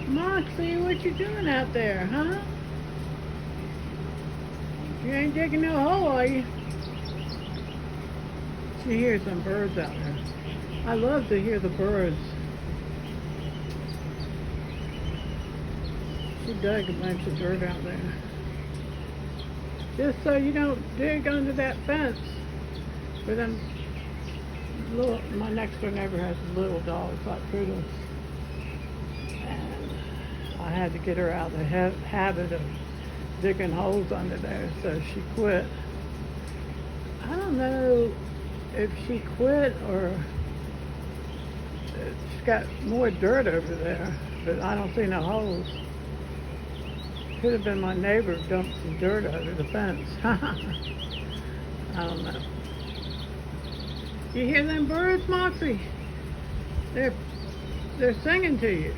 Moxie, what you doing out there, huh? You ain't digging no hole, are you? She hears some birds out there. I love to hear the birds. She dug a bunch of dirt out there. Just so you don't dig under that fence. But then, my next door neighbor has little dogs like poodles. And I had to get her out of the habit of digging holes under there, so she quit. I don't know if she quit or she's got more dirt over there, but I don't see no holes. Could have been my neighbor dumped some dirt over the fence. I don't know. You hear them birds, Moxie? They're singing to you.